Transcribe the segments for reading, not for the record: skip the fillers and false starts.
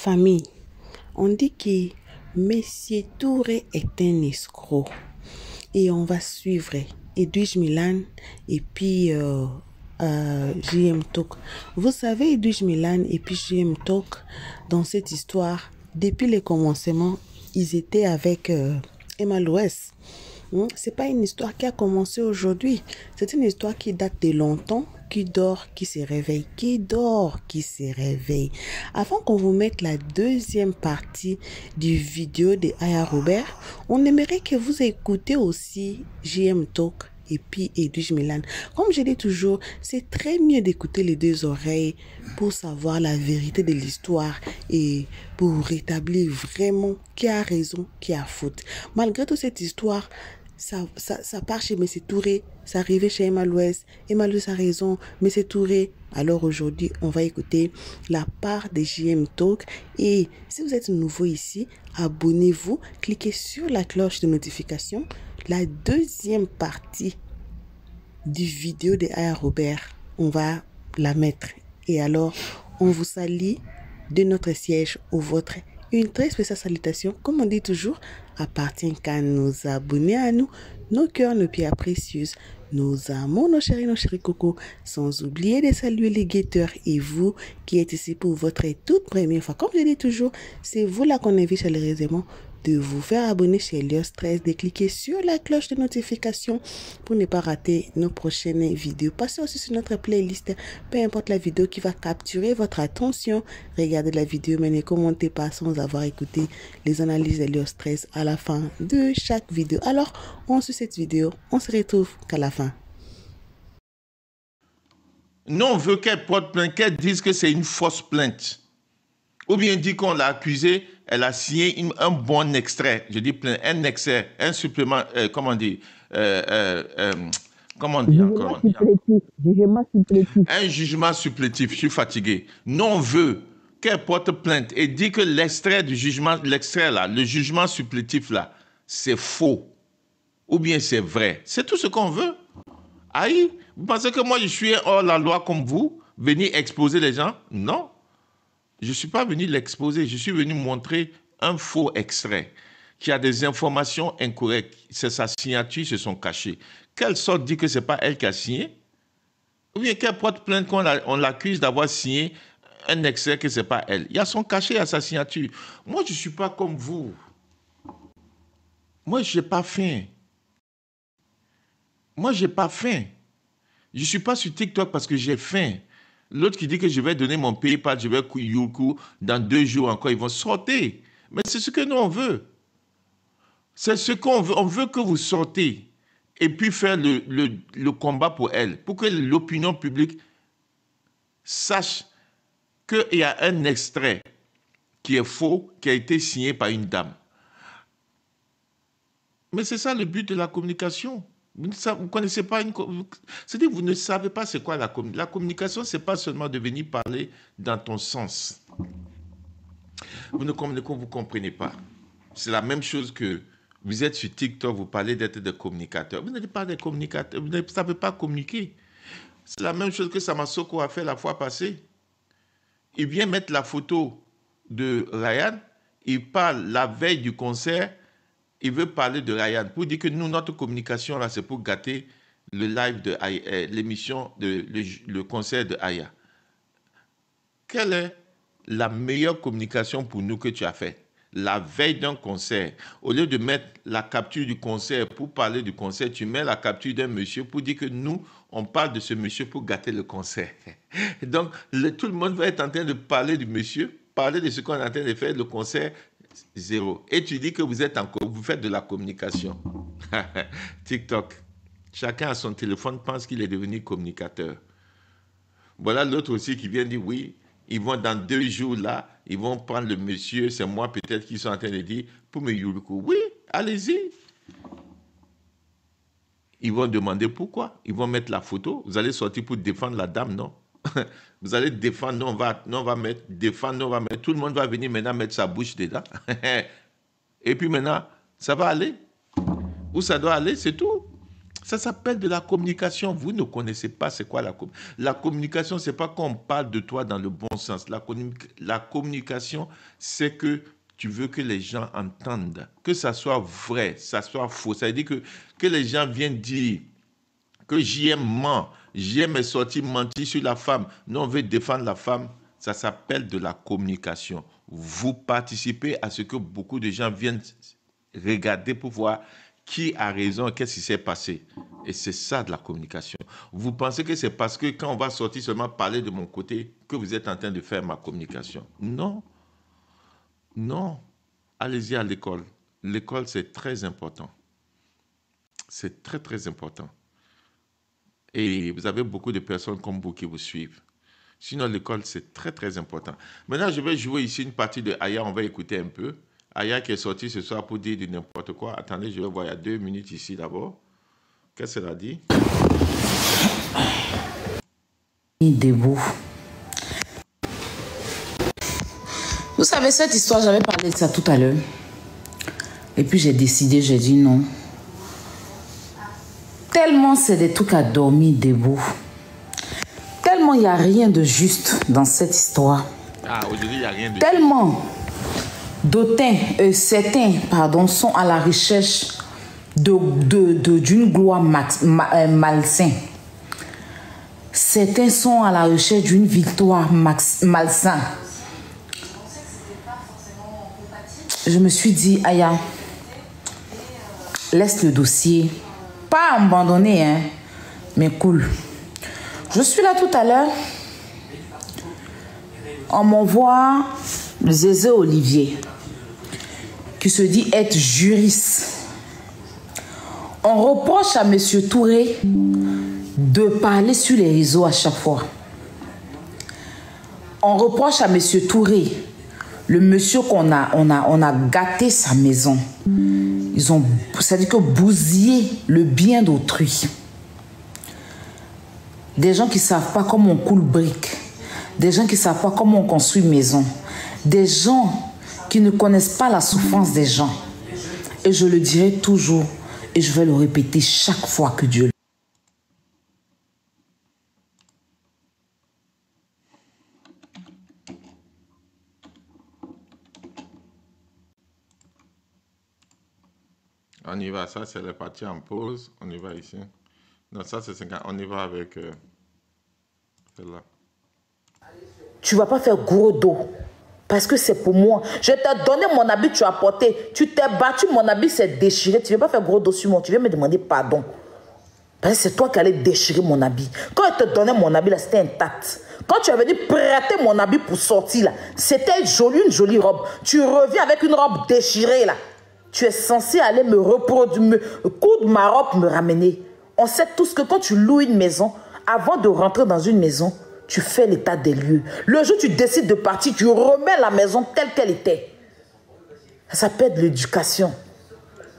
famille, on dit que Monsieur Touré est un escroc. Et on va suivre Edwige Milan et puis JM Talk. Vous savez, Edwige Milan et puis JM Talk, dans cette histoire, depuis le commencement, ils étaient avec Emma Louès. C'est pas une histoire qui a commencé aujourd'hui. C'est une histoire qui date de longtemps, qui dort, qui se réveille, qui dort, qui se réveille. Avant qu'on vous mette la deuxième partie du vidéo de Aya Robert, on aimerait que vous écoutez aussi JM Talk et puis Edwige Milan. Comme je dis toujours, c'est très mieux d'écouter les deux oreilles pour savoir la vérité de l'histoire et pour rétablir vraiment qui a raison, qui a faute. Malgré toute cette histoire, ça part chez M. Touré, ça arrivait chez Emma Louès. Emma Louès a raison, M. Touré. Alors aujourd'hui, on va écouter la part des JM Talk. Et si vous êtes nouveau ici, abonnez-vous, cliquez sur la cloche de notification. La deuxième partie du vidéo de Aya Robert, on va la mettre. Et alors, on vous salue de notre siège au vôtre. Une très spéciale salutation, comme on dit toujours, appartient qu'à nos abonnés à nous, nos cœurs, nos pierres précieuses, nos amours, nos chéris cocos, sans oublier de saluer les guetteurs et vous qui êtes ici pour votre toute première fois. Comme je dis toujours, c'est vous là qu'on invite chaleureusement de vous faire abonner chez Elios 13, de cliquer sur la cloche de notification pour ne pas rater nos prochaines vidéos. Passez aussi sur notre playlist, peu importe la vidéo qui va capturer votre attention. Regardez la vidéo, mais ne commentez pas sans avoir écouté les analyses d'Elios 13 à la fin de chaque vidéo. Alors, on suit cette vidéo, on se retrouve qu'à la fin. Non, on veut qu'elle porte plainte, qu'elle dise que c'est une fausse plainte. Ou bien dit qu'on l'a accusée, elle a signé un bon extrait. Je dis plein, un extrait, un supplément, comment on dit, comment on dit encore? Jugement supplétif. Un jugement supplétif, je suis fatigué. Non, on veut qu'elle porte plainte et dit que l'extrait du jugement, l'extrait là, le jugement supplétif là, c'est faux. Ou bien c'est vrai. C'est tout ce qu'on veut. Aïe, vous pensez que moi je suis hors la loi comme vous, venir exposer les gens? Non. Je ne suis pas venu l'exposer, je suis venu montrer un faux extrait qui a des informations incorrectes. C'est sa signature, se sont cachées. Quelle sorte dit que ce n'est pas elle qui a signé? Ou bien qu'elle porte plainte qu'on l'accuse d'avoir signé un extrait que ce n'est pas elle. Il y a son cachet à sa signature. Moi, je ne suis pas comme vous. Moi, je n'ai pas faim. Moi, je n'ai pas faim. Je ne suis pas sur TikTok parce que j'ai faim. L'autre qui dit que je vais donner mon PayPal, je vais Youku, dans 2 jours encore, ils vont sortir. Mais c'est ce que nous, on veut. C'est ce qu'on veut. On veut que vous sortez et puis faire le combat pour elle, pour que l'opinion publique sache qu'il y a un extrait qui est faux, qui a été signé par une dame. Mais c'est ça le but de la communication. Vous ne connaissez pas c'est-à-dire vous ne savez pas c'est quoi la communication. La communication, ce n'est pas seulement de venir parler dans ton sens. Vous ne comprenez pas. C'est la même chose que vous êtes sur TikTok, vous parlez d'être des communicateurs. Vous n'êtes pas des communicateurs, vous ne savez pas communiquer. C'est la même chose que Samasoko a fait la fois passée. Il vient mettre la photo de Ryan, il parle la veille du concert. Il veut parler de Ryan pour dire que nous, notre communication, là, c'est pour gâter le live de l'émission, le concert de Aya. Quelle est la meilleure communication pour nous que tu as faite? La veille d'un concert, au lieu de mettre la capture du concert pour parler du concert, tu mets la capture d'un monsieur pour dire que nous, on parle de ce monsieur pour gâter le concert. Donc, tout le monde va être en train de parler du monsieur, parler de ce qu'on est en train de faire, le concert. Zéro. Et tu dis que vous faites de la communication. TikTok. Chacun a son téléphone, pense qu'il est devenu communicateur. Voilà l'autre aussi qui vient dire oui, ils vont dans 2 jours là, ils vont prendre le monsieur, c'est moi peut-être qu'ils sont en train de dire pour me yuruku. Oui, allez-y. Ils vont demander pourquoi. Ils vont mettre la photo. Vous allez sortir pour défendre la dame, non? Vous allez défendre, nous on va mettre, défendre, nous on va mettre, tout le monde va venir maintenant mettre sa bouche dedans. Et puis maintenant, ça va aller. Où ça doit aller, c'est tout. Ça s'appelle de la communication. Vous ne connaissez pas c'est quoi la communication. La communication, c'est pas qu'on parle de toi dans le bon sens. La communication, c'est que tu veux que les gens entendent, que ça soit vrai, ça soit faux. Ça veut dire que les gens viennent dire que JM ment, JM est sorti mentir sur la femme. Nous, on veut défendre la femme. Ça s'appelle de la communication. Vous participez à ce que beaucoup de gens viennent regarder pour voir qui a raison, qu'est-ce qui s'est passé. Et c'est ça de la communication. Vous pensez que c'est parce que quand on va sortir seulement parler de mon côté que vous êtes en train de faire ma communication. Non. Non. Allez-y à l'école. L'école, c'est très important. C'est très, très important. Et vous avez beaucoup de personnes comme vous qui vous suivent. Sinon, l'école, c'est très, très important. Maintenant, je vais jouer ici une partie de Aya. On va écouter un peu. Aya qui est sortie ce soir pour dire du n'importe quoi. Attendez, je vais voir, il y a 2 minutes ici d'abord. Qu'est-ce qu'elle a dit? Debout. Vous savez, cette histoire, j'avais parlé de ça tout à l'heure. Et puis j'ai décidé, j'ai dit non. Tellement c'est des trucs à dormir debout. Tellement il n'y a rien de juste dans cette histoire. Ah, aujourd'hui, il n'y a rien de juste. Tellement certains, sont à la recherche d'une gloire malsaine. Certains sont à la recherche d'une victoire malsaine. Je me suis dit, Aya, laisse le dossier. Pas abandonné, hein, mais cool. Je suis là tout à l'heure. On m'envoie Zézé Olivier, qui se dit être juriste. On reproche à M. Touré de parler sur les réseaux à chaque fois. On reproche à M. Touré, le monsieur on a gâté sa maison. Ils ont, c'est-à-dire que bousillé le bien d'autrui. Des gens qui ne savent pas comment on coule briques. Des gens qui ne savent pas comment on construit maison. Des gens qui ne connaissent pas la souffrance des gens. Et je le dirai toujours. Et je vais le répéter chaque fois que Dieu le... On y va, ça c'est la partie en pause. On y va ici. Non, ça c'est 50. On y va avec celle-là. Tu ne vas pas faire gros dos. Parce que c'est pour moi. Je t'ai donné mon habit, tu as porté. Tu t'es battu, mon habit s'est déchiré. Tu ne veux pas faire gros dos sur moi. Tu viens me demander pardon. Parce que c'est toi qui allais déchirer mon habit. Quand je te donnais mon habit, là, c'était intact. Quand tu es venu prêter mon habit pour sortir, là, c'était une jolie robe. Tu reviens avec une robe déchirée, là. Tu es censé aller me reproduire, me coudre ma robe, me ramener. On sait tous que quand tu loues une maison, avant de rentrer dans une maison, tu fais l'état des lieux. Le jour où tu décides de partir, tu remets la maison telle qu'elle était. Ça s'appelle de l'éducation.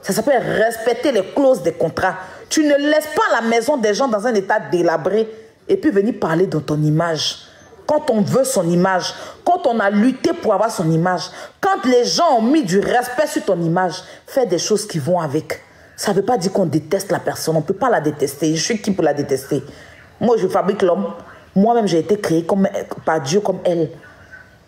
Ça s'appelle respecter les clauses des contrats. Tu ne laisses pas la maison des gens dans un état délabré et puis venir parler de ton image. Quand on veut son image, quand on a lutté pour avoir son image, quand les gens ont mis du respect sur ton image, fais des choses qui vont avec. Ça ne veut pas dire qu'on déteste la personne. On ne peut pas la détester. Je suis qui pour la détester? Moi, je fabrique l'homme. Moi-même, j'ai été créée par Dieu comme elle.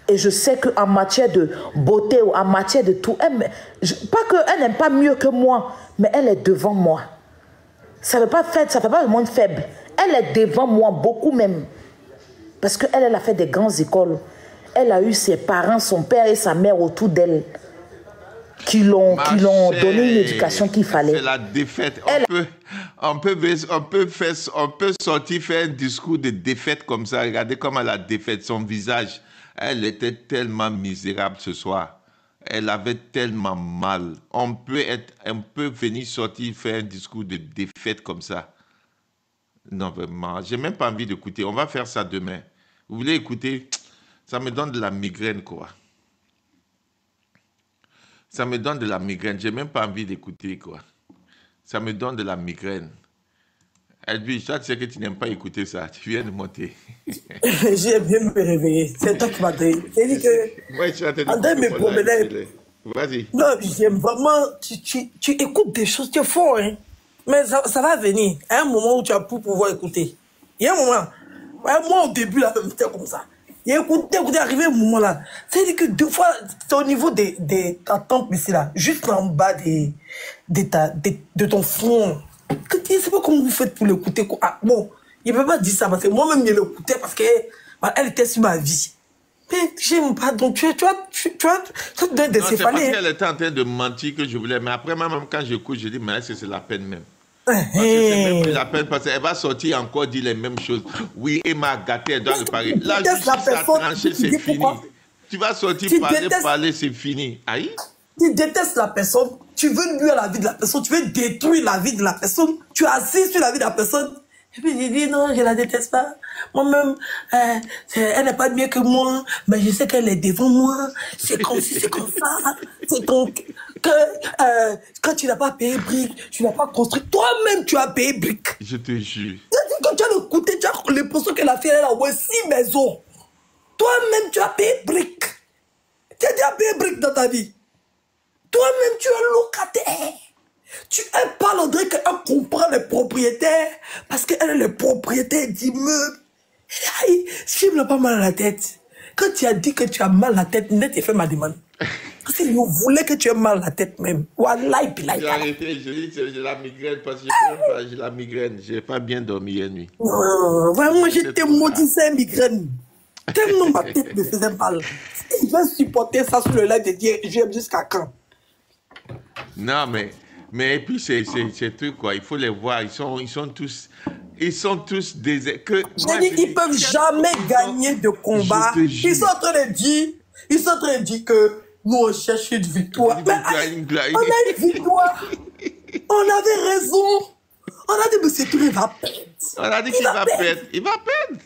Et je sais qu'en matière de beauté ou en matière de tout, pas qu'elle n'aime pas mieux que moi, mais elle est devant moi. Ça ne veut pas faire, ça fait pas le monde faible. Elle est devant moi, beaucoup même. Parce qu'elle a fait des grandes écoles. Elle a eu ses parents, son père et sa mère autour d'elle qui l'ont donné une éducation qu'il fallait. C'est la défaite. On peut sortir faire un discours de défaite comme ça. Regardez comment elle a défaite son visage. Elle était tellement misérable ce soir. Elle avait tellement mal. On peut venir sortir faire un discours de défaite comme ça. Non, vraiment. J'ai même pas envie d'écouter. On va faire ça demain. Vous voulez écouter? Ça me donne de la migraine, quoi. Ça me donne de la migraine. J'ai même pas envie d'écouter, quoi. Ça me donne de la migraine. Edwige, toi, tu sais que tu n'aimes pas écouter ça. Tu viens de monter. J'ai bien me réveiller. C'est toi qui m'as dit. J'ai dit que... Ouais, tu as été André me promenait. Vas-y. Non, j'aime vraiment... Tu écoutes des choses, tu es fort, hein. Mais ça va venir. À un moment où tu as pu pouvoir écouter. Il y a un moment. Ouais, moi, au début, là, c'était comme ça. Il y a écouté, arrivé un moment là. C'est-à-dire que deux fois, c'est au niveau ta tempe ici là, juste en bas de ton front. Je ne sais pas comment vous faites pour l'écouter. Ah, bon, il ne peut pas dire ça parce que moi-même, je l'écoutais parce qu'elle était sur ma vie. Mais j'aime pas, donc tu dois décéphaler. C'est parce qu'elle était en train de mentir que je voulais. Mais après, même quand j'écoute, je dis, mais est-ce que c'est la peine même? Parce que c'est même plus la peine parce qu'elle va sortir encore dire les mêmes choses. Oui, Emma a gâté, elle doit réparer. La justice a tranché, c'est fini. Tu vas sortir parler, c'est fini. Aïe. Tu détestes la personne, tu veux nuire la vie de la personne, tu veux détruire la vie de la personne, tu assistes sur la vie de la personne. Et puis j'ai dit non, je la déteste pas. Moi-même, elle n'est pas mieux que moi, mais je sais qu'elle est devant moi. C'est comme si, c'est comme ça. C'est donc que quand tu n'as pas payé brique, tu n'as pas construit. Toi-même, tu as payé brique. Je te jure. Quand tu as écouté, tu as l'impression qu'elle a fait, elle a loué 6 maisons. Toi-même, tu as payé brique. Tu as payé brique dans ta vie. Toi-même, tu es locataire. Elle parle, on dirait qu'elle comprend les propriétaires parce qu'elle est le propriétaire d'immeubles. Je me l'ai pas mal à la tête. Quand tu as dit que tu as mal à la tête, net, j'ai fait ma demande. Parce que je voulais que tu aies mal à la tête même. Wallahi, billahi. J'ai arrêté, je dis que j'ai la migraine parce que j'ai la migraine. Je n'ai pas bien dormi hier nuit. Vraiment, j'étais maudissé migraine. Tellement ma tête me faisait mal. Je vais supporter ça sur le live de dire j'aime jusqu'à quand. Non, mais puis c'est truc quoi, il faut les voir, ils sont tous des... Ils peuvent jamais gagner de combat. Ils sont en train de dire que nous on cherche une victoire. Mais on a une victoire. On avait raison. On a dit mais c'est tout, il va perdre. On a dit qu'il va perdre. Il va perdre.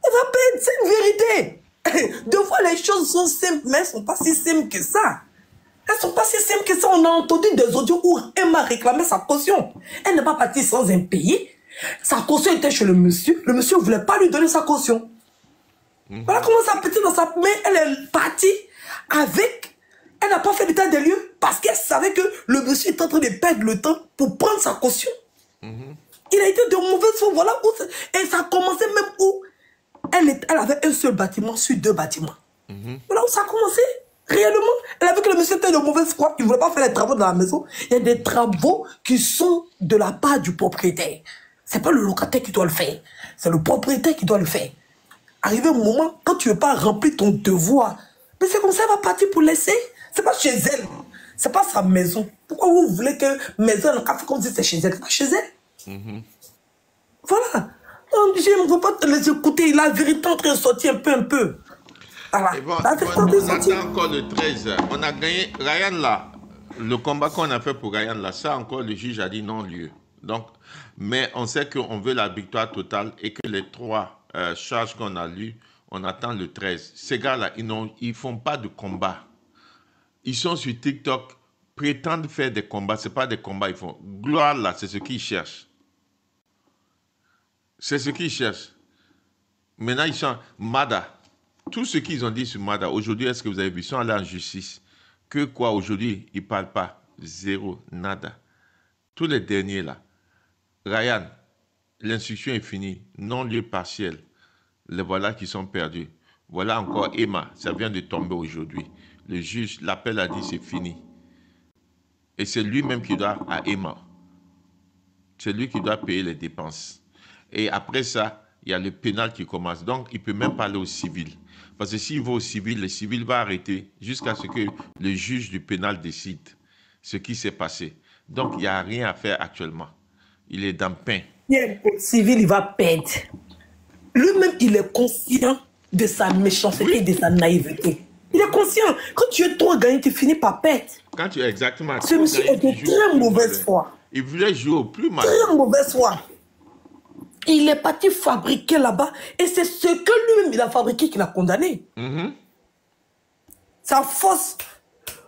Il va perdre, c'est une vérité. Deux fois les choses sont simples, mais elles ne sont pas si simples que ça. Elles ne sont pas si simples que ça. On a entendu des audios où Emma réclamait sa caution. Elle n'est pas partie sans impayé. Sa caution était chez le monsieur. Le monsieur ne voulait pas lui donner sa caution. Voilà comment ça petit dans sa main. Elle est partie avec... Elle n'a pas fait l'état des lieux parce qu'elle savait que le monsieur était en train de perdre le temps pour prendre sa caution. Il a été de mauvaise foi. Voilà où... Et ça a commencé même où elle avait un seul bâtiment sur 2 bâtiments. Voilà où ça a commencé. Réellement, elle a vu que le monsieur était de mauvaise foi. Il ne voulait pas faire les travaux dans la maison. Il y a des travaux qui sont de la part du propriétaire. Ce n'est pas le locataire qui doit le faire. C'est le propriétaire qui doit le faire. Arrivé un moment, quand tu ne veux pas remplir ton devoir, mais c'est comme ça, elle va partir pour laisser. Ce n'est pas chez elle. Ce n'est pas sa maison. Pourquoi vous voulez que maison, le café, comme si c'est chez elle? C'est pas chez elle. Voilà. Je ne veux pas te les écouter. La vérité est en train de sortir un peu. Voilà. Bon, on attend encore le 13. On a gagné. Ryan là, le combat qu'on a fait pour Ryan là, ça encore le juge a dit non lieu. Donc, mais on sait qu'on veut la victoire totale et que les 3 charges qu'on a lues, on attend le 13. Ces gars-là, ils font pas de combat. Ils sont sur TikTok, prétendent faire des combats. Ce n'est pas des combats, ils font. Gloire là, c'est ce qu'ils cherchent. C'est ce qu'ils cherchent. Maintenant, ils sont Mada. Tout ce qu'ils ont dit sur Mada, aujourd'hui, est-ce que vous avez vu? Ils sont allés en justice. Que quoi, aujourd'hui, ils ne parlent pas. Zéro, nada. Tous les derniers là. Ryan, l'instruction est finie. Non-lieu partiel. Les voilà qui sont perdus. Voilà encore Emma. Ça vient de tomber aujourd'hui. Le juge, l'appel a dit c'est fini. Et c'est lui-même qui doit à Emma. C'est lui qui doit payer les dépenses. Et après ça, il y a le pénal qui commence. Donc, il ne peut même pas aller au civil. Parce que s'il va au civil, le civil va arrêter jusqu'à ce que le juge du pénal décide ce qui s'est passé. Donc, il n'y a rien à faire actuellement. Il est dans le pain. Au civil, il va perdre. Lui-même, il est conscient de sa méchanceté et de sa naïveté. Il est conscient. Quand tu es trop gagné, tu finis par perdre. Quand tu es exactement... Ce monsieur est de très mauvaise foi. Il voulait jouer au plus mal. Très mauvaise foi. Il est parti fabriquer là-bas et c'est ce que lui-même il a fabriqué qu'il a condamné. Sa fausse,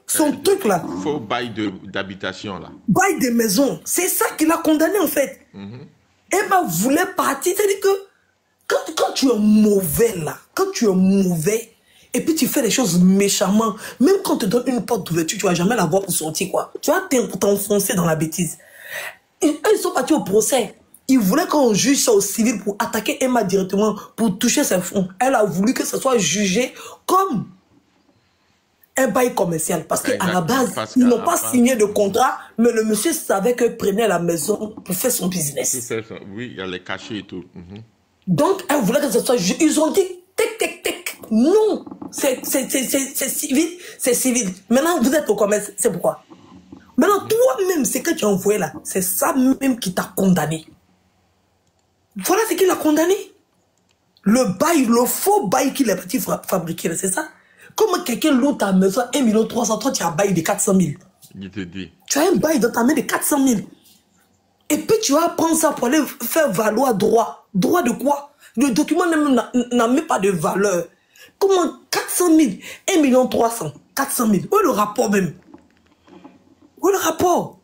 son truc là. Faux bail d'habitation là. Bail de maison. C'est ça qu'il a condamné en fait. Emma voulait partir. C'est-à-dire que quand tu es mauvais là, quand tu es mauvais et puis tu fais les choses méchamment, même quand on te donne une porte d'ouverture, tu ne vas jamais la voir pour sortir quoi. Tu vas t'enfoncer dans la bêtise. Ils sont partis au procès. Ils voulaient qu'on juge ça au civil pour attaquer Emma directement, pour toucher ses fonds. Elle a voulu que ce soit jugé comme un bail commercial. Parce qu'à la base, ils n'ont pas signé de contrat, mais le monsieur savait qu'il prenait la maison pour faire son business. Oui, il y a les cachets et tout. Donc, elle voulait que ce soit jugé. Ils ont dit, tic. Non, c'est civil, c'est civil. Maintenant, vous êtes au commerce, c'est pourquoi. Maintenant, toi-même, ce que tu as envoyé là, c'est ça même qui t'a condamné. Voilà ce qu'il a condamné. Le bail, le faux bail qu'il est parti fabriquer, c'est ça. Comme quelqu'un loue ta maison 1 300 000, toi tu as un bail de 400 000. Il te dit. Tu as un bail dans ta main de 400 000. Et puis tu vas prendre ça pour aller faire valoir droit. Droit de quoi? Le document n'a même pas de valeur. Comment 400 000, 1 300 000, 400 000. Où est le rapport même? Où est le rapport?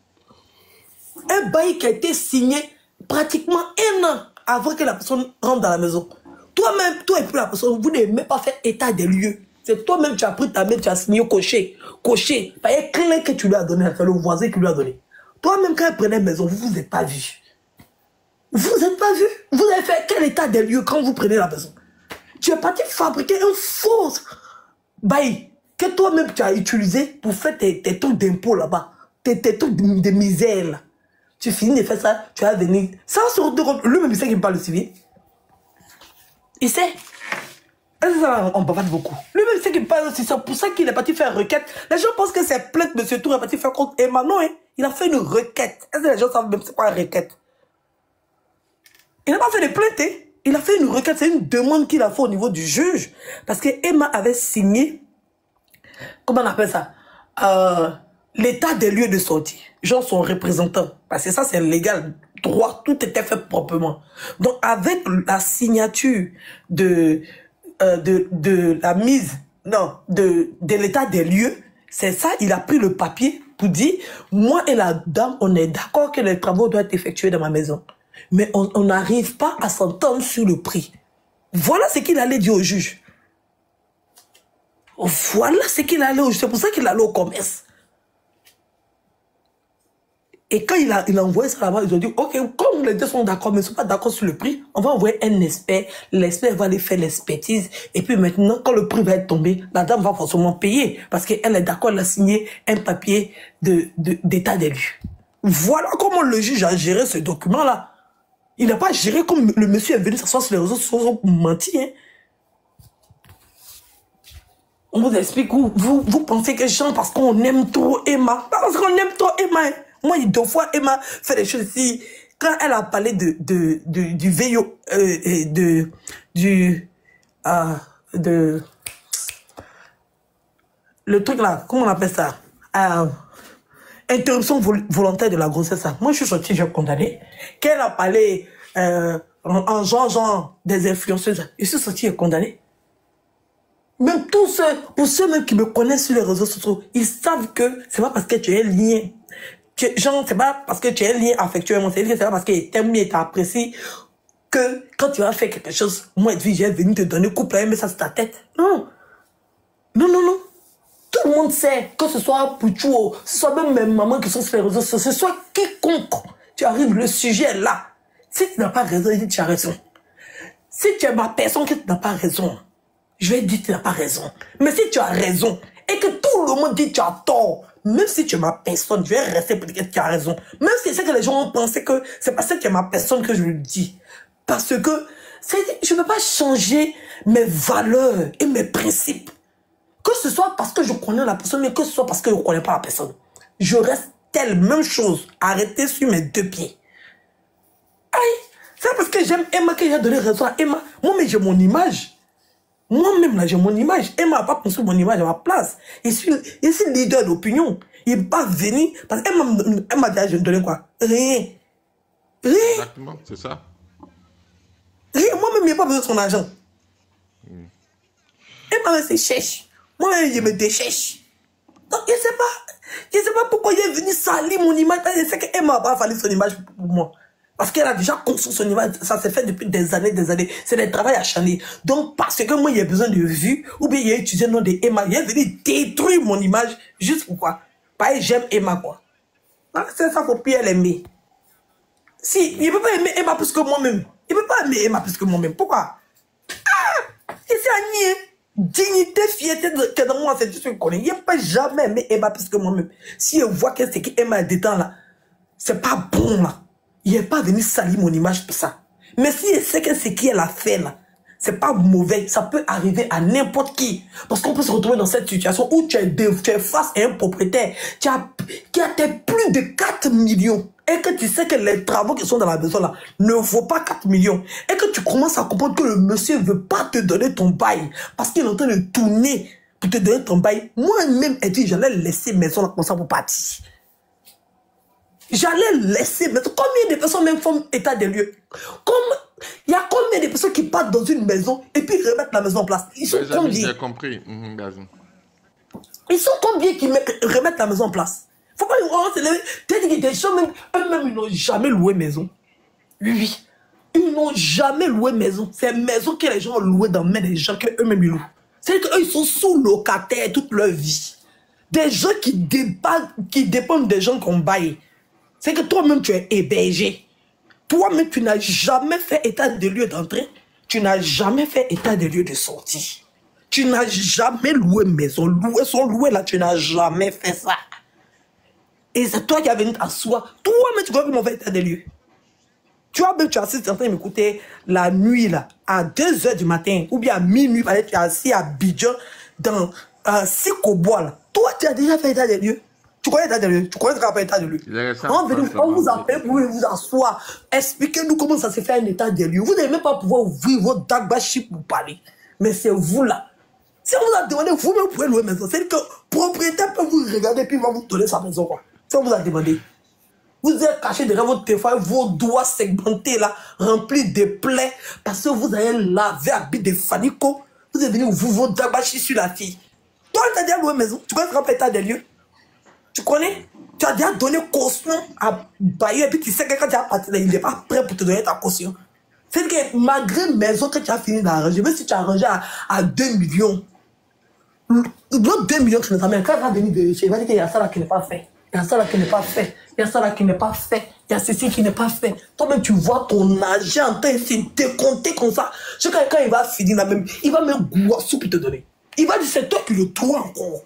Un bail qui a été signé pratiquement 1 an avant que la personne rentre dans la maison. Toi-même, toi et puis la personne, vous n'avez même pas fait état des lieux. C'est toi-même, tu as pris ta main, tu as signé au cocher. Cocher. Il y a clé que tu lui as donné, c'est le voisin qui lui a donné. Toi-même, quand elle prenait maison, vous vous êtes pas vu. Vous n'êtes pas vu. Vous avez fait quel état des lieux quand vous prenez la maison? Tu es parti fabriquer un faux bail que toi-même tu as utilisé pour faire tes trucs d'impôts là-bas. Tes trucs de misère là. Tu finis de faire ça, tu vas venir. Ça, on se retrouve. Lui-même, il sait qu'il parle civil. Il sait. On bavade beaucoup. Lui-même, il sait qu'il parle aussi. C'est pour ça qu'il est parti faire requête. Les gens pensent que c'est plainte, M. Tour est parti faire contre Emma. Non, hein. Il a fait une requête. Est-ce que les gens savent même c'est quoi une requête? Il n'a pas fait de plainte, hein. Il a fait une requête. C'est une demande qu'il a fait au niveau du juge. Parce que Emma avait signé. Comment on appelle ça? L'état des lieux de sortie. Genre son représentant. Parce que ça, c'est légal. Droit. Tout était fait proprement. Donc, avec la signature de la mise, non, de l'état des lieux, c'est ça, il a pris le papier pour dire, moi et la dame, on est d'accord que les travaux doivent être effectués dans ma maison. Mais on n'arrive pas à s'entendre sur le prix. Voilà ce qu'il allait dire au juge. Voilà ce qu'il allait au juge. C'est pour ça qu'il allait au commerce. Et quand il a envoyé ça là-bas, ils ont dit, ok, comme les deux sont d'accord, mais ils ne sont pas d'accord sur le prix, on va envoyer un expert. L'expert va aller faire l'expertise. Et puis maintenant, quand le prix va être tombé, la dame va forcément payer. Parce qu'elle est d'accord, elle a signé un papier d'état des lieux. Voilà comment le juge a géré ce document-là. Il n'a pas géré comme le monsieur est venu s'asseoir sur les réseaux sociaux pour mentir. Hein. On vous explique, vous pensez que Jean, parce qu'on aime trop Emma. Parce qu'on aime trop Emma. Hein. Moi, 2 fois, Emma fait des choses ici. Quand elle a parlé du VIO, le truc là, comment on appelle ça? Interruption volontaire de la grossesse. Ça. Moi, je suis sortie, j'ai condamné. Qu'elle a parlé en genre des influenceuses. Je suis sortie et condamné. Même tous ceux, pour ceux même qui me connaissent sur les réseaux sociaux, ils savent que c'est pas parce que tu es lié. Genre, c'est pas parce que tu es lié affectueusement, c'est pas parce que t'aimes et t'apprécies que quand tu vas faire quelque chose, moi, j'ai venu te donner couple à un message sur ta tête. Non. Non. Tout le monde sait, que ce soit Pouchou, que ce soit même mes mamans qui sont sur les réseaux sociaux, que ce soit quiconque, tu arrives, le sujet est là. Si tu n'as pas raison, il dit tu as raison. Si tu es ma personne, que tu n'as pas raison, je vais dire tu n'as pas raison. Mais si tu as raison, et que tout le monde dit tu as tort, même si tu es ma personne, je vais rester pour dire que tu as raison. Même si c'est que les gens ont pensé que c'est parce que tu es ma personne que je le dis. Parce que je ne peux pas changer mes valeurs et mes principes. Que ce soit parce que je connais la personne, mais que ce soit parce que je ne connais pas la personne. Je reste telle même chose, arrêtée sur mes 2 pieds. Aïe, c'est parce que j'aime Emma que j'ai donné raison à Emma. Moi-même, j'ai mon image. Moi-même, là, j'ai mon image. Emma n'a pas construit mon image à ma place. Je suis leader d'opinion. Il n'est pas venu. Parce qu'Emma m'a dit, je vais me donner quoi? Rien. Exactement, c'est ça. Rien. Moi-même, il n'y a pas besoin de son argent. Emma, c'est chèche. Moi-même, je me déchèche. Donc, je ne sais pas pourquoi il est venu salir mon image. Je sais qu'Emma n'a pas fallu son image pour moi. Parce qu'elle a déjà construit son image, ça s'est fait depuis des années. C'est des travail acharné. Donc, parce que moi, il y a besoin de vues, ou bien il a utilisé le nom de Emma, il est venu détruire mon image, juste pourquoi? Parce que j'aime Emma, quoi. C'est ça, faut plus l'aimer. Si, il ne peut pas aimer Emma plus que moi-même. Il ne peut pas aimer Emma plus que moi-même. Pourquoi? Ah! Et c'est un nier. Dignité, fierté que dans moi, c'est tout ce que je connais. Il ne peut jamais aimer Emma plus que moi-même. Si elle voit que c'est qu'Emma est dedans là, c'est pas bon là. Il n'est pas venu salir mon image pour ça. Mais si elle sait que ce qu'elle a fait là, c'est pas mauvais, ça peut arriver à n'importe qui. Parce qu'on peut se retrouver dans cette situation où tu es face à un propriétaire qui a plus de 4 millions et que tu sais que les travaux qui sont dans la maison là ne vaut pas 4 millions et que tu commences à comprendre que le monsieur ne veut pas te donner ton bail parce qu'il est en train de tourner pour te donner ton bail. Moi-même, elle dit, j'allais laisser maison là comme ça pour partir. J'allais laisser maison. Combien de personnes même font état des lieux? Il y a combien de personnes qui partent dans une maison et puis remettent la maison en place? Ils sont combien? J'ai compris. Ils sont combien qui remettent la maison en place? Faut pas des gens même, eux-mêmes, ils n'ont jamais loué maison. Oui. Ils n'ont jamais loué maison. C'est maison que les gens ont loué dans les mains des gens qu'eux-mêmes ils louent. C'est-à-dire qu'eux, ils sont sous-locataires toute leur vie. Des gens qui dépendent des gens qu'on baille. C'est que toi-même, tu es hébergé. Toi-même, tu n'as jamais fait état de lieu d'entrée. Tu n'as jamais fait état de lieu de sortie. Tu n'as jamais loué maison. Loué là, tu n'as jamais fait ça. Et c'est toi qui as venu t'asseoir. Toi-même, tu crois que m'ont fait état des lieux. Tu as assis en train de m'écouter la nuit, là, à 2 h du matin, ou bien à minuit, tu es assis à Bidjan, dans Sikobois, là. Toi, tu as déjà fait état des lieux. Tu connais l'état des lieux. Tu connais ce qu'on appelle état des lieux. On vous appelle pour vous asseoir. Expliquez-nous comment ça se fait un état des lieux. Vous n'allez même pas pouvoir ouvrir votre dagbashi pour parler. Mais c'est vous là. Si on vous a demandé, vous-même pouvez louer maison. C'est-à-dire que le propriétaire peut vous regarder et puis il va vous donner sa maison, quoi. Si on vous a demandé. Vous êtes caché derrière votre téléphone, vos doigts segmentés là, remplis de plaies, parce que vous avez lavé à bit de fanico. Vous êtes venu ouvrir votre dagbashi sur la fille. Toi, tu as déjà loué maison. Tu connais ce qu'on appelle état des lieux. Tu connais? Tu as déjà donné caution à bailleur et puis tu sais que quand tu as parti là, il n'est pas prêt pour te donner ta caution. C'est que malgré maison que tu as fini d'arranger, même si tu as arrangé à 2 millions, l'autre 2 millions que tu nous amènes, quand il va venir vérifier, il va dire qu'il y a ça là qui n'est pas fait. Il y a ça là qui n'est pas fait. Il y a ça là qui n'est pas fait. Il y a ceci qui n'est pas fait. Toi-même, tu vois ton argent en train de se décompter comme ça. Je sais quand il va finir là même, il va même goûter pour te donner. Il va dire c'est toi qui le dois encore.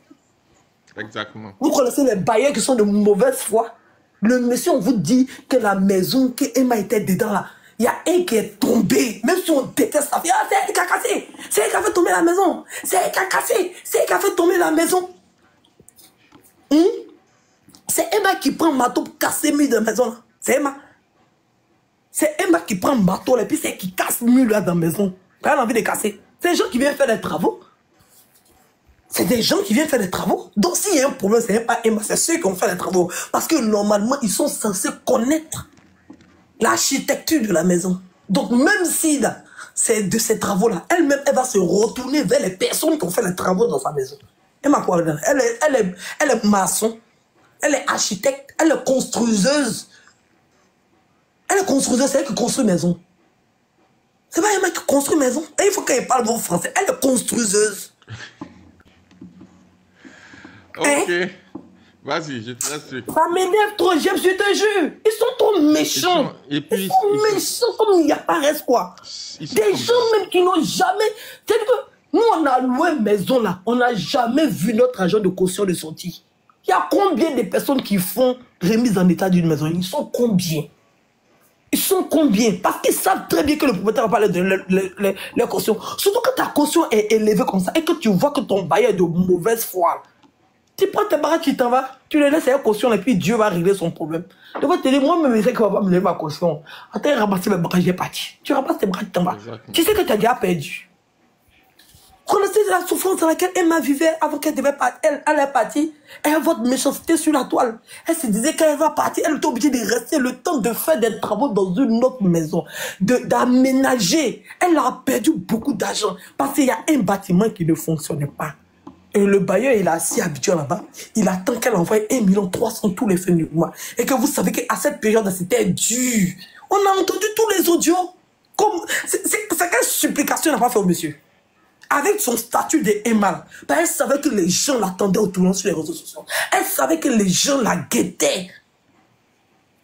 Exactement. Vous connaissez les bailleurs qui sont de mauvaise foi. Le monsieur, on vous dit que la maison que Emma était dedans là, il y a un qui est tombé. Même si on déteste sa fille, c'est elle qui a cassé. C'est elle qui a fait tomber la maison. C'est elle qui a cassé. C'est elle qui a fait tomber la maison. C'est Emma qui prend le marteau pour casser le mur de la maison là. C'est Emma. C'est Emma qui prend le marteau là, et puis c'est elle qui casse le mur là dans la maison. Elle a envie de casser. C'est les gens qui viennent faire des travaux. C'est des gens qui viennent faire des travaux. Donc s'il y a un problème, ce n'est pas Emma, c'est ceux qui ont fait les travaux. Parce que normalement, ils sont censés connaître l'architecture de la maison. Donc même si là, c'est de ces travaux-là, elle-même, elle va se retourner vers les personnes qui ont fait les travaux dans sa maison. Emma quoi? Elle est maçon, elle est architecte, elle est construiseuse. Elle est construiseuse, c'est elle qui construit maison. C'est pas Emma qui construit maison. Et il faut qu'elle parle bon français. Elle est construiseuse. Ok. Vas-y, je te laisse. Ça m'énerve trop, je te jure. Ils sont trop méchants. Ils sont méchants comme il n'y a pas reste quoi. Des gens même qui n'ont jamais... C'est-à-dire que nous, on a loué une maison là. On n'a jamais vu notre agent de caution de sortie. Il y a combien de personnes qui font remise en état d'une maison? Ils sont combien? Ils sont combien? Parce qu'ils savent très bien que le propriétaire va parler de leur caution. Surtout quand ta caution est élevée comme ça et que tu vois que ton bailleur est de mauvaise foi. Tu prends tes bras, tu t'en vas, tu les laisses à la caution et puis Dieu va régler son problème. Tu vas te dire, moi-même, je sais qu'il ne va pas me lever ma caution. Attends, ramasser mes bras, j'ai parti. Tu ramasses tes bras, tu t'en vas. Tu sais que tu as déjà perdu. Connaissez la souffrance dans laquelle Emma vivait avant qu'elle devait partir. Elle est partie. Elle a votre méchanceté sur la toile. Elle se disait qu'elle va partir. Elle était obligée de rester le temps de faire des travaux dans une autre maison, d'aménager. Elle a perdu beaucoup d'argent parce qu'il y a un bâtiment qui ne fonctionnait pas. Et le bailleur, il est assis habitué là-bas. Il attend qu'elle envoie 1,3 million tous les fins du mois. Et que vous savez qu'à cette période, c'était dur. On a entendu tous les audios. C'est quelle supplication n'a pas fait au monsieur? Avec son statut de Emma, elle savait que les gens l'attendaient au tournant sur les réseaux sociaux. Elle savait que les gens la guettaient.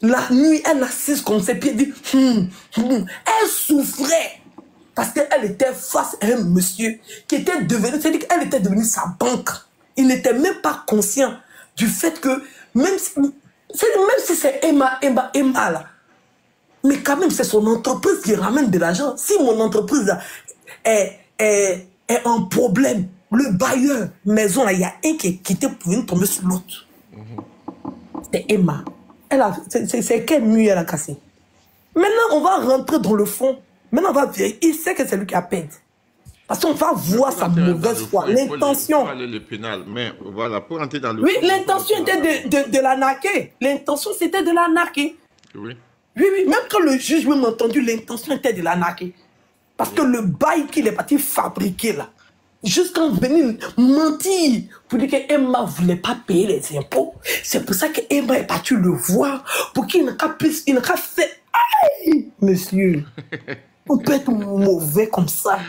La nuit, elle assise comme ses pieds, dit, elle souffrait. Parce qu'elle était face à un monsieur qui était devenu, c'est-à-dire qu'elle était devenue sa banque. Il n'était même pas conscient du fait que, même si c'est Emma là, mais quand même, c'est son entreprise qui ramène de l'argent. Si mon entreprise là, est un problème, le bailleur maison, là, il y a un qui est quitté pour venir tomber sur l'autre. C'est Emma. C'est quelle nuit elle a cassé. Maintenant, on va rentrer dans le fond. Maintenant, on va vérifier. Il sait que c'est lui qui a peine. Parce qu'on va voir sa mauvaise foi. L'intention. Le pénal, mais voilà, pour entrer dans le oui, l'intention était de la narquer. L'intention, c'était de la narquer. Oui. Oui, oui. Même quand le juge m'a entendu, l'intention était de la narquer. Parce que le bail qu'il est parti fabriquer là, jusqu'à venir mentir pour dire qu'Emma ne voulait pas payer les impôts. C'est pour ça qu'Emma est partie le voir pour qu'il n'a qu'à faire. Aïe, monsieur, on peut être mauvais comme ça.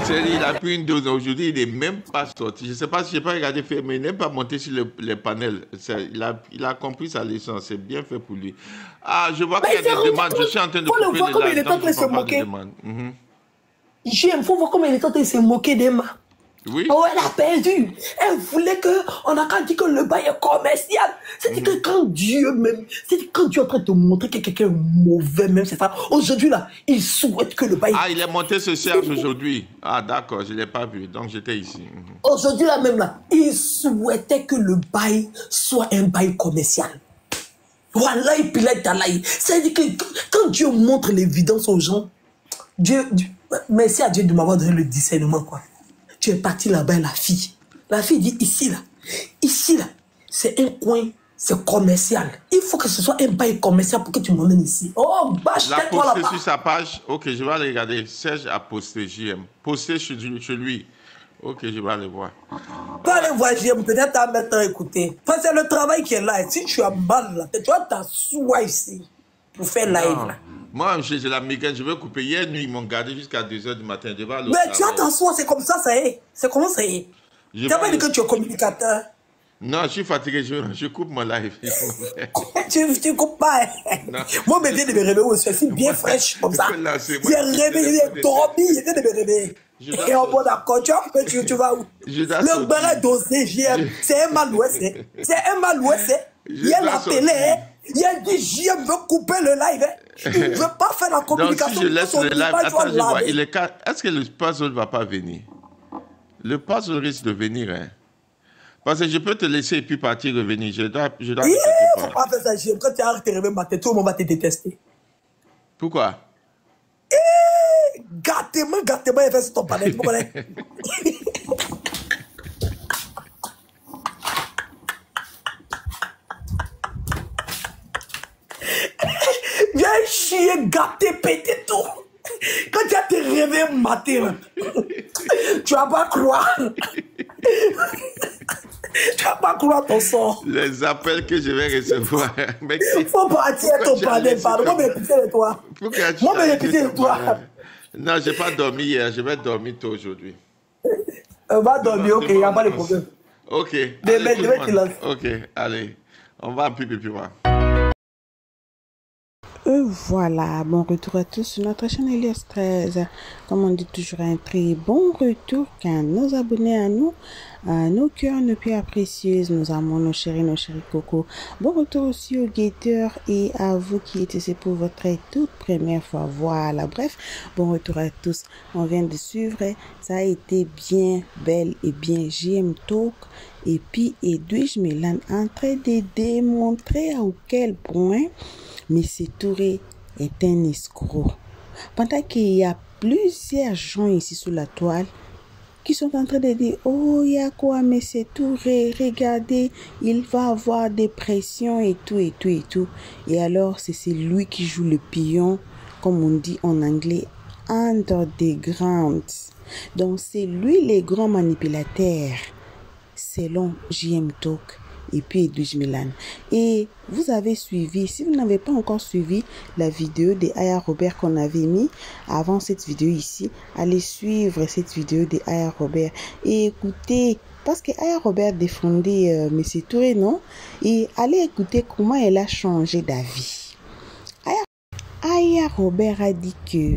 Il a pris une dose aujourd'hui, il n'est même pas sorti. Je ne sais pas si je n'ai pas regardé faire, mais il n'est pas monté sur les panels. Il a compris sa leçon, c'est bien fait pour lui. Ah, je vois qu'il y a des demandes. Je suis en train de couper les comme il est en train de se moquer. Il faut voir comment il est en train de se moquer d'Emma. Oui. Oh, elle a perdu. Elle voulait on a qu'à dire que le bail est commercial. C'est-à-dire que quand Dieu même, c'est-à-dire quand Dieu est en train de te montrer que quelqu'un est mauvais même, c'est ça. Aujourd'hui là, il souhaite que le bail. Ah, il est monté ce Serge aujourd'hui. Ah, d'accord, je ne l'ai pas vu. Donc j'étais ici. Aujourd'hui là même là, il souhaitait que le bail soit un bail commercial. Voilà, et puis là, c'est-à-dire que quand Dieu montre l'évidence aux gens, merci à Dieu de m'avoir donné le discernement, quoi. Tu es parti là-bas, la fille. La fille dit ici, là, c'est un coin, c'est commercial. Il faut que ce soit un bail commercial pour que tu m'emmènes ici. Oh, bâche, tais-toi là-bas. Sur sa page. Ok, je vais aller regarder. Serge a posté JM. Posté chez lui. Ok, je vais aller voir. Pas aller voir JM, peut-être à mettre à écouter. Parce que c'est le travail qui est là. Si tu as mal là, tu dois t'asseoir ici pour faire live là. Moi, j'ai la migraine, je vais couper. Hier nuit, ils m'ont gardé jusqu'à 2 h du matin. Mais tu vas t'asseoir, c'est comme ça, ça y est. C'est comment ça y est. Tu n'as pas dit que tu es communicateur. Non, je suis fatigué, je coupe mon live. tu coupes pas. Moi, je viens de me réveiller au soir, bien fraîche comme ça. J'ai réveillé, j'ai dormi, je viens de me réveiller. Et en bon d'accord, tu vas où? Le béret dosé, c'est un malouet, c'est un malouet, il y a la télé, il a dit JM veut couper le live. Il ne veut pas faire la communication. Donc si je laisse le live, attends, je vois, est-ce que le puzzle ne va pas venir? Le puzzle risque de venir, hein. Parce que je peux te laisser et puis partir, revenir. Je dois il ne faut pas faire ça, JM. Quand tu arrêtes de réveiller matin, tout le monde va te détester. Pourquoi? Gâtement, il fait sur ton panel. Viens chier, gâter, péter tout. Quand tu as te réveillé matin, tu vas pas croire. Tu vas pas croire ton sort. Les appels que je vais recevoir. Il faut partir ton panel, pardon. Moi, je vais pitié de toi. Moi, je vais pitié de toi. Non, je n'ai pas dormi hier. Je vais dormir tôt aujourd'hui. On va dormir, ok, il n'y a pas de problème. Ok. Ok, allez. On va un peu plus loin. Voilà, bon retour à tous sur notre chaîne Elias 13. Comme on dit toujours, un très bon retour car nos abonnés à nous, nos cœurs, nos pierres précieuses, nos amours, nos chéris cocos. Bon retour aussi aux guetteurs et à vous qui êtes ici pour votre toute première fois. Voilà, bref, bon retour à tous. On vient de suivre, ça a été bien belle et bien JM Talk. Et puis Edwige Milan en train de démontrer à quel point M. Touré est un escroc. Pendant qu'il y a plusieurs gens ici sur la toile qui sont en train de dire « Oh, il y a quoi, M. Touré? Regardez, il va avoir des pressions et tout, et tout, et tout. » Et alors, c'est lui qui joue le pion, comme on dit en anglais, underground. Donc, c'est lui les grands manipulateurs, selon JM Talk. Et puis Edwige Milan. Et vous avez suivi, si vous n'avez pas encore suivi la vidéo de Aya Robert qu'on avait mis avant cette vidéo ici, allez suivre cette vidéo de Aya Robert et écoutez Parce que Aya Robert défendait M. Touré, non? Et allez écouter comment elle a changé d'avis. Aya Robert a dit que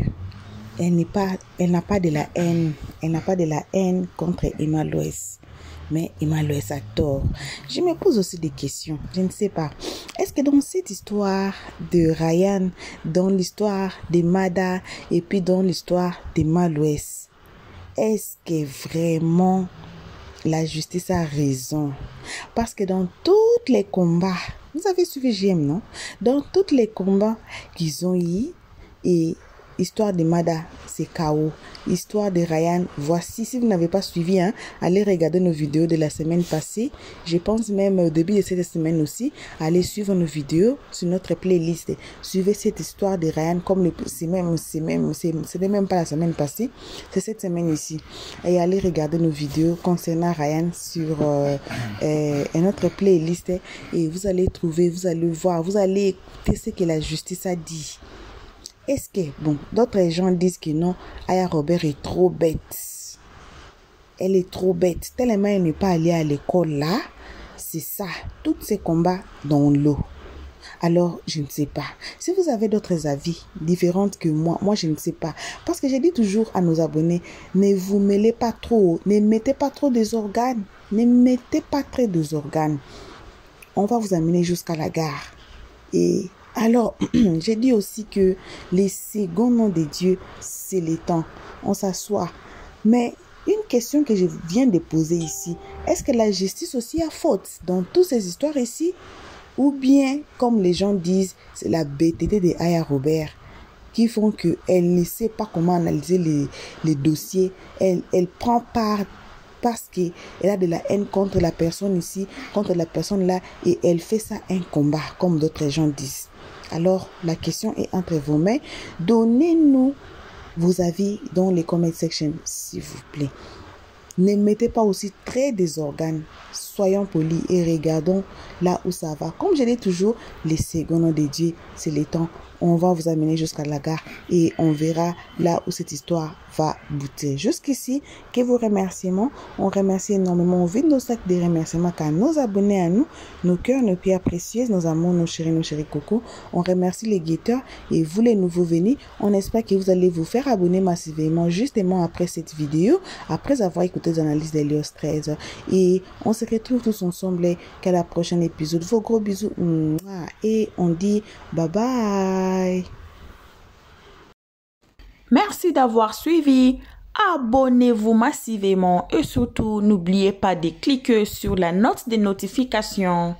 elle n'a pas de la haine. Elle n'a pas de la haine contre Emma Loès. Mais Emma Loès a tort. Je me pose aussi des questions. Je ne sais pas. Est-ce que dans cette histoire de Ryan, dans l'histoire de Mada et puis dans l'histoire d'Emma Loès, est-ce que vraiment la justice a raison? Parce que dans tous les combats, vous avez suivi JM, non? Dans tous les combats qu'ils ont eu, et histoire de Mada, c'est KO. Histoire de Ryan, voici. Si vous n'avez pas suivi, allez regarder nos vidéos de la semaine passée. Je pense même au début de cette semaine aussi. Allez suivre nos vidéos sur notre playlist. Suivez cette histoire de Ryan comme ce n'est même pas la semaine passée. C'est cette semaine ici. Et allez regarder nos vidéos concernant Ryan sur notre playlist. Et vous allez trouver, vous allez voir, vous allez écouter ce que la justice a dit. Est-ce que, bon, d'autres gens disent que non, Aya Robert est trop bête. Elle est trop bête. Tellement elle n'est pas allée à l'école là. C'est ça. Tous ces combats dans l'eau. Alors, je ne sais pas. Si vous avez d'autres avis différents que moi je ne sais pas. Parce que je dis toujours à nos abonnés, ne vous mêlez pas trop. Ne mettez pas trop des organes. Ne mettez pas trop des organes. On va vous amener jusqu'à la gare. Et alors, j'ai dit aussi que les seconds noms de Dieu, c'est les temps. On s'assoit. Mais une question que je viens de poser ici, est-ce que la justice aussi a faute dans toutes ces histoires ici? Ou bien, comme les gens disent, c'est la bêtité de Aya Robert qui font qu'elle ne sait pas comment analyser les dossiers. Elle prend part parce qu'elle a de la haine contre la personne ici, contre la personne là, et elle fait ça un combat, comme d'autres gens disent. Alors, la question est entre vos mains. Donnez-nous vos avis dans les comment section, s'il vous plaît. Ne mettez pas aussi très des organes. Soyons polis et regardons là où ça va. Comme je dis toujours, les secondes de Dieu, c'est les temps. On va vous amener jusqu'à la gare et on verra là où cette histoire va bouter. Jusqu'ici, que vos remerciements. On remercie énormément. On vide nos sacs de remerciements car nos abonnés à nous, nos cœurs, nos pierres précieuses, nos amours, nos chéris cocos. On remercie les guetteurs et vous les nouveaux venus. On espère que vous allez vous faire abonner massivement justement après cette vidéo, après avoir écouté les analyses d'Elios 13. Et on se retrouve tous ensemble qu'à la prochaine épisode. Vos gros bisous. Et on dit bye bye. Merci d'avoir suivi. Abonnez-vous massivement et surtout n'oubliez pas de cliquer sur la note de notification.